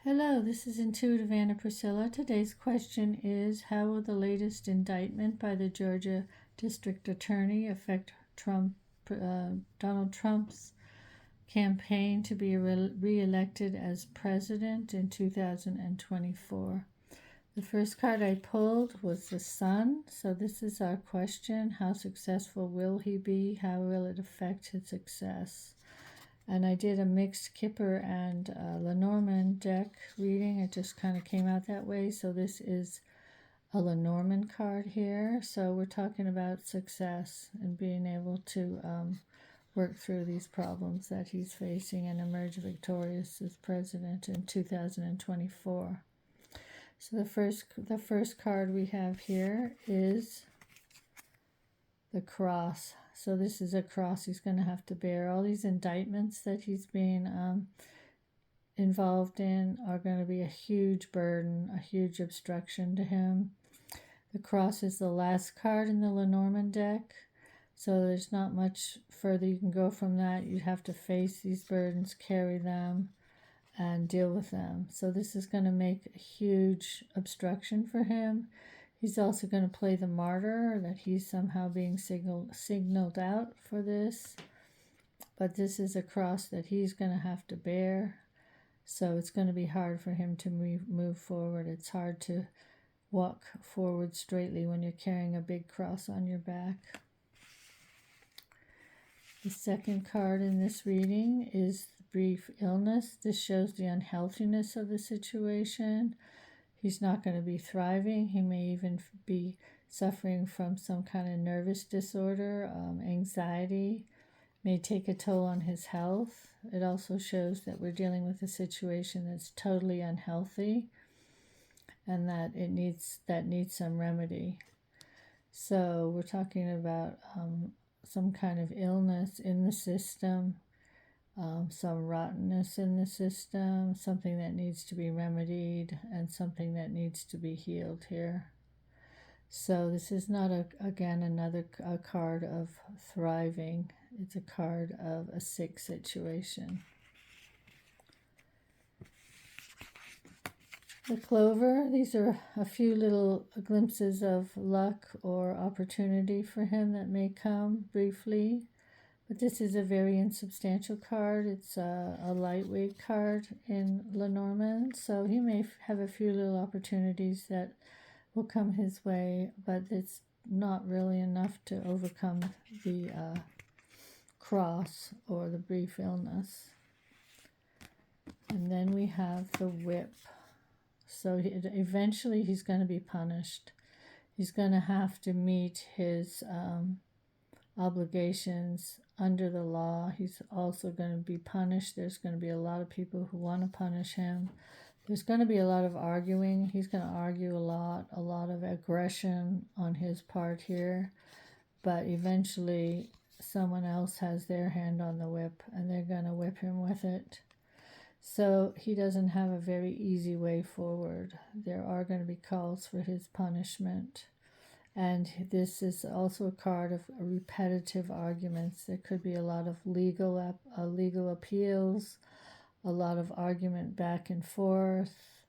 Hello, this is Intuitive Anna Priscilla. Today's question is, how will the latest indictment by the Georgia District Attorney affect Donald Trump's campaign to be re-elected as president in 2024? The first card I pulled was the Sun. So this is our question. How successful will he be? How will it affect his success? And I did a mixed Kipper and Lenormand deck reading. It just kind of came out that way. So this is a Lenormand card here. So we're talking about success and being able to work through these problems that he's facing and emerge victorious as president in 2024. So the first card we have here is the Cross. So this is a cross he's going to have to bear. All these indictments that he's being involved in are going to be a huge burden, a huge obstruction to him. The Cross is the last card in the Lenormand deck. So there's not much further you can go from that. You have to face these burdens, carry them, and deal with them. So this is going to make a huge obstruction for him. He's also going to play the martyr, that he's somehow being signaled out for this. But this is a cross that he's going to have to bear. So it's going to be hard for him to move forward. It's hard to walk forward straightly when you're carrying a big cross on your back. The second card in this reading is brief illness. This shows the unhealthiness of the situation. He's not going to be thriving. He may even be suffering from some kind of nervous disorder. Anxiety may take a toll on his health. It also shows that we're dealing with a situation that's totally unhealthy and that it needs some remedy. So we're talking about some kind of illness in the system, some rottenness in the system, something that needs to be remedied, and something that needs to be healed here. So this is not, again, another card of thriving. It's a card of a sick situation. The Clover, these are a few little glimpses of luck or opportunity for him that may come briefly. But this is a very insubstantial card. It's a lightweight card in Lenormand. So he may have a few little opportunities that will come his way, but it's not really enough to overcome the cross or the brief illness. And then we have the Whip. So eventually he's going to be punished. He's going to have to meet his obligations under the law. He's also going to be punished. There's going to be a lot of people who want to punish him. There's going to be a lot of arguing. He's going to argue a lot of aggression on his part here. But eventually someone else has their hand on the whip and they're going to whip him with it. So he doesn't have a very easy way forward. There are going to be calls for his punishment. And this is also a card of repetitive arguments. There could be a lot of legal appeals, a lot of argument back and forth,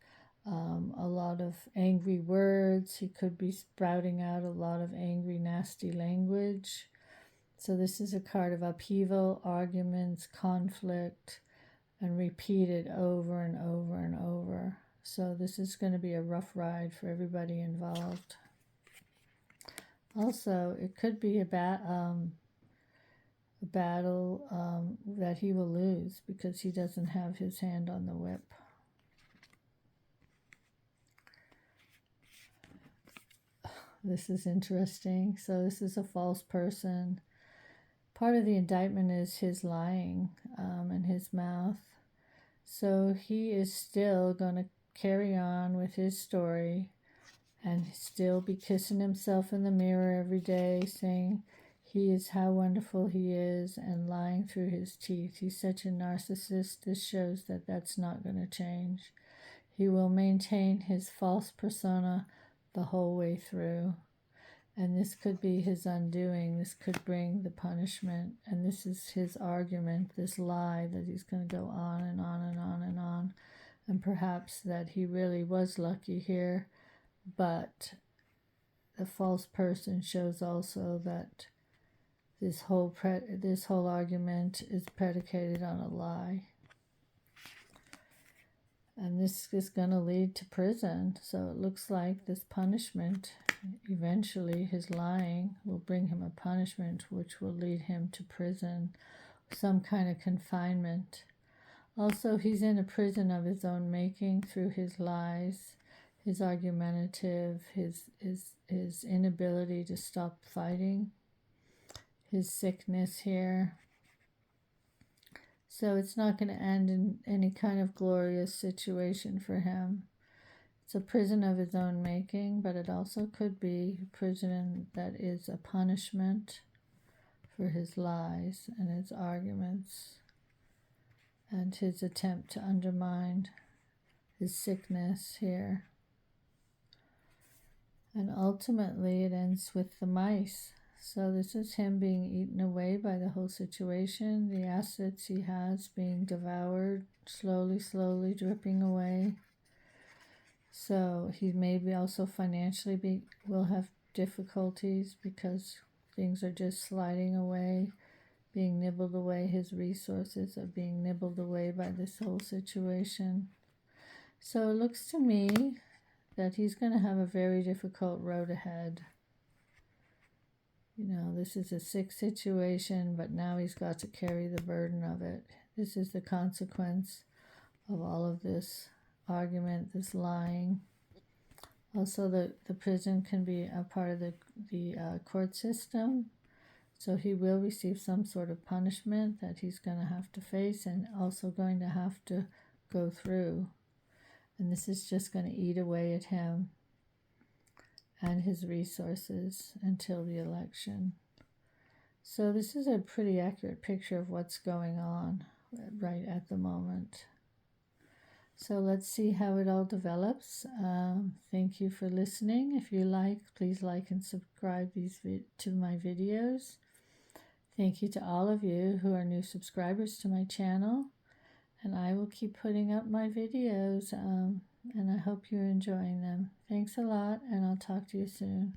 a lot of angry words. He could be sprouting out a lot of angry, nasty language. So this is a card of upheaval, arguments, conflict, and repeated over and over and over. So this is going to be a rough ride for everybody involved. Also, it could be a battle that he will lose because he doesn't have his hand on the whip. This is interesting. So this is a false person. Part of the indictment is his lying and his mouth. So he is still going to carry on with his story and still be kissing himself in the mirror every day, saying he is how wonderful he is, and lying through his teeth. He's such a narcissist. This shows that that's not going to change. He will maintain his false persona the whole way through. And this could be his undoing. This could bring the punishment. And this is his argument, this lie that he's going to go on and on and on and on and perhaps that he really was lucky here, but the false person shows also that this whole argument is predicated on a lie. And this is going to lead to prison. So it looks like this punishment, eventually his lying will bring him a punishment which will lead him to prison, some kind of confinement. Also, he's in a prison of his own making through his lies, his argumentative, his inability to stop fighting, his sickness here. So it's not going to end in any kind of glorious situation for him. It's a prison of his own making, but it also could be a prison that is a punishment for his lies and his arguments and his attempt to undermine his sickness here. And ultimately it ends with the mice. So this is him being eaten away by the whole situation, the assets he has being devoured, slowly dripping away. So he maybe also financially will have difficulties because things are just sliding away, being nibbled away. His resources are being nibbled away by this whole situation. So it looks to me that he's going to have a very difficult road ahead. You know, this is a sick situation, but now he's got to carry the burden of it. This is the consequence of all of this argument, this lying. Also, the prison can be a part of the court system. So he will receive some sort of punishment that he's going to have to face and also going to have to go through. And this is just going to eat away at him and his resources until the election. So this is a pretty accurate picture of what's going on right at the moment. So let's see how it all develops. Thank you for listening. If you like, please like and subscribe to my videos. Thank you to all of you who are new subscribers to my channel. And I will keep putting up my videos, and I hope you're enjoying them. Thanks a lot, and I'll talk to you soon.